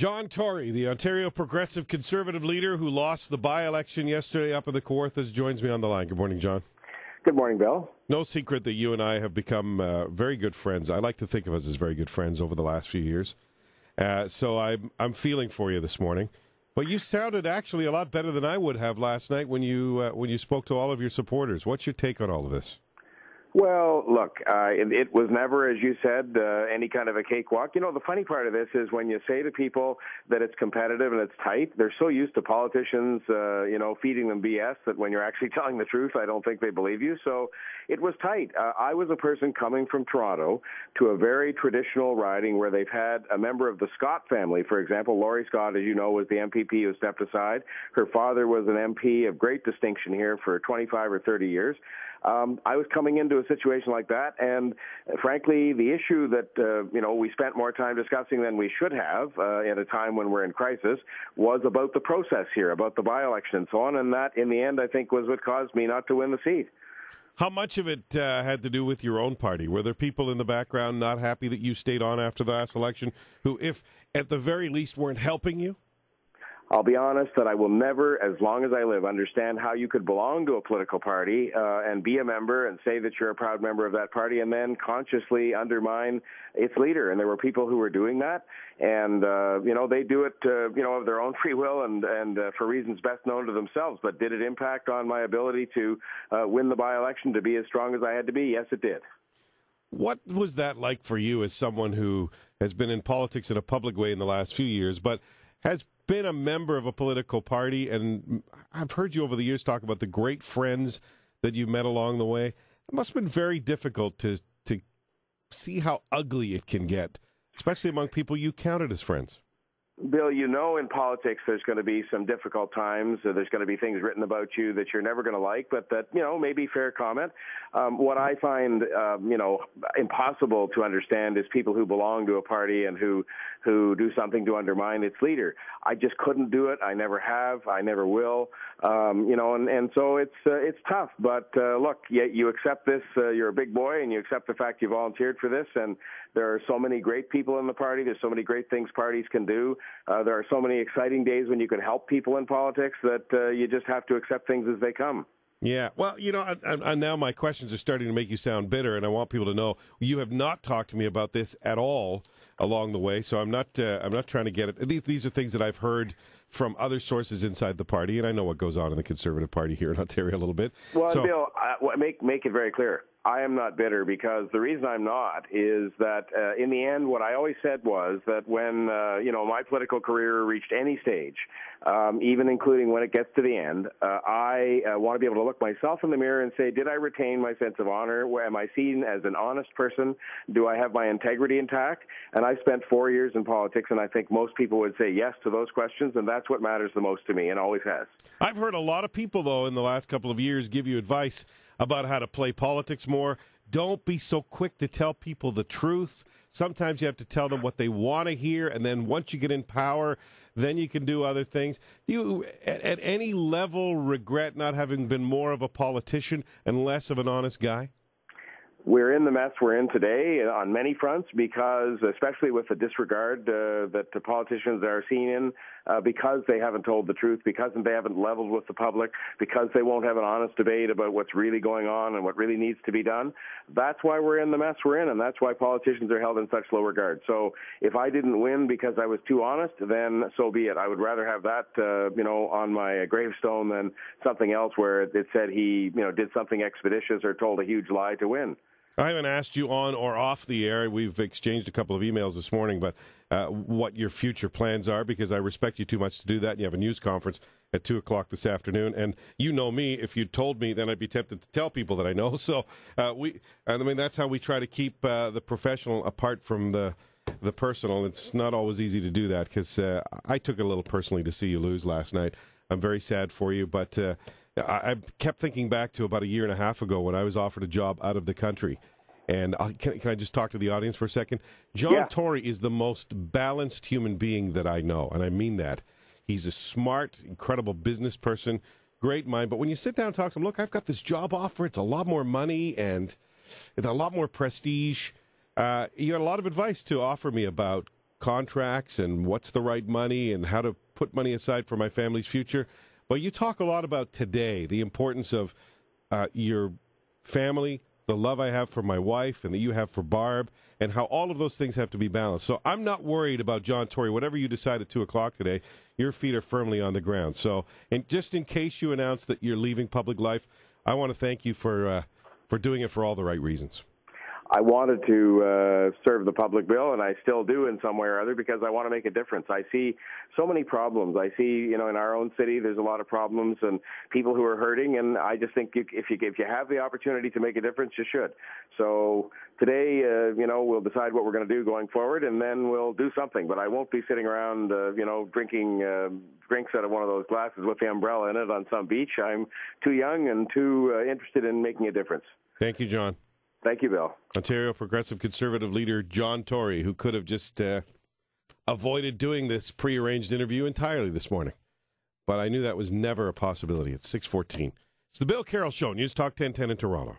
John Tory, the Ontario Progressive Conservative leader who lost the by-election yesterday up in the Kawarthas, joins me on the line. Good morning, John. Good morning, Bill. No secret that you and I have become very good friends. I like to think of us as very good friends over the last few years. So I'm feeling for you this morning. But you sounded actually a lot better than I would have last night when you spoke to all of your supporters. What's your take on all of this? Well, look, it was never, as you said, any kind of a cakewalk. You know, the funny part of this is when you say to people that it's competitive and it's tight, they're so used to politicians, feeding them BS that when you're actually telling the truth, I don't think they believe you. So it was tight. I was a person coming from Toronto to a very traditional riding where they've had a member of the Scott family, for example. Laurie Scott, as you know, was the MPP who stepped aside. Her father was an MP of great distinction here for 25 or 30 years. I was coming into a situation like that, and frankly, the issue that we spent more time discussing than we should have at a time when we're in crisis was about the process here, about the by-election and so on, and that, in the end, I think was what caused me not to win the seat. How much of it had to do with your own party? Were there people in the background not happy that you stayed on after the last election who, if at the very least, weren't helping you? I'll be honest that I will never, as long as I live, understand how you could belong to a political party and be a member and say that you're a proud member of that party and then consciously undermine its leader. And there were people who were doing that. And, they do it, of their own free will and for reasons best known to themselves. But did it impact on my ability to win the by-election, to be as strong as I had to be? Yes, it did. What was that like for you as someone who has been in politics in a public way in the last few years, but has been a member of a political party, and I've heard you over the years talk about the great friends that you've met along the way. It must have been very difficult to see how ugly it can get, especially among people you counted as friends. Bill, in politics there's going to be some difficult times. There's going to be things written about you that you're never going to like, but that, may be fair comment. What I find, impossible to understand is people who belong to a party and who do something to undermine its leader. I just couldn't do it. I never have. I never will. And so it's tough. But look, you accept this. You're a big boy, and you accept the fact you volunteered for this. And there are so many great people in the party. There's so many great things parties can do. There are so many exciting days when you can help people in politics that you just have to accept things as they come. Yeah, well, and now my questions are starting to make you sound bitter, and I want people to know you have not talked to me about this at all along the way. So I'm not trying to get it. These are things that I've heard from other sources inside the party, and I know what goes on in the Conservative Party here in Ontario a little bit. Well, so, Bill, make it very clear. I am not bitter, because the reason I'm not is that in the end, what I always said was that when, my political career reached any stage, even including when it gets to the end, I want to be able to look myself in the mirror and say, did I retain my sense of honor? Am I seen as an honest person? Do I have my integrity intact? And I spent 4 years in politics, and I think most people would say yes to those questions, and that's what matters the most to me, and always has. I've heard a lot of people, though, in the last couple of years give you advice about how to play politics more. Don't be so quick to tell people the truth. Sometimes you have to tell them what they want to hear, and then once you get in power, then you can do other things. Do you, at any level, regret not having been more of a politician and less of an honest guy? We're in the mess we're in today on many fronts because, especially with the disregard that the politicians are seen in, because they haven't told the truth, because they haven't leveled with the public, because they won't have an honest debate about what's really going on and what really needs to be done. That's why we're in the mess we're in, and that's why politicians are held in such low regard. So if I didn't win because I was too honest, then so be it. I would rather have that, on my gravestone than something else where it said he, did something expeditious or told a huge lie to win. I haven't asked you on or off the air. We've exchanged a couple of emails this morning, but what your future plans are, because I respect you too much to do that. You have a news conference at 2 o'clock this afternoon, and you know me. If you told me, then I'd be tempted to tell people that I know. So that's how we try to keep the professional apart from the personal. It's not always easy to do that, because I took it a little personally to see you lose last night. I'm very sad for you, but I kept thinking back to about a year and a half ago when I was offered a job out of the country. And can I just talk to the audience for a second? John Tory is the most balanced human being that I know, and I mean that. He's a smart, incredible business person, great mind. But when you sit down and talk to him, look, I've got this job offer. It's a lot more money and it's a lot more prestige. You had a lot of advice to offer me about contracts and what's the right money and how to put money aside for my family's future. But you talk a lot about today, the importance of your family, the love I have for my wife and that you have for Barb, and how all of those things have to be balanced. So I'm not worried about John Tory. Whatever you decide at 2 o'clock today, your feet are firmly on the ground. So, and just in case you announce that you're leaving public life, I want to thank you for doing it for all the right reasons. I wanted to serve the public, Bill, and I still do in some way or other because I want to make a difference. I see so many problems. I see, in our own city, there's a lot of problems and people who are hurting, and I just think if you have the opportunity to make a difference, you should. So today, we'll decide what we're going to do going forward, and then we'll do something. But I won't be sitting around, drinking drinks out of one of those glasses with the umbrella in it on some beach. I'm too young and too interested in making a difference. Thank you, John. Thank you, Bill. Ontario Progressive Conservative leader John Tory, who could have just avoided doing this prearranged interview entirely this morning. But I knew that was never a possibility. It's 6:14. It's the Bill Carroll Show, News Talk 1010 in Toronto.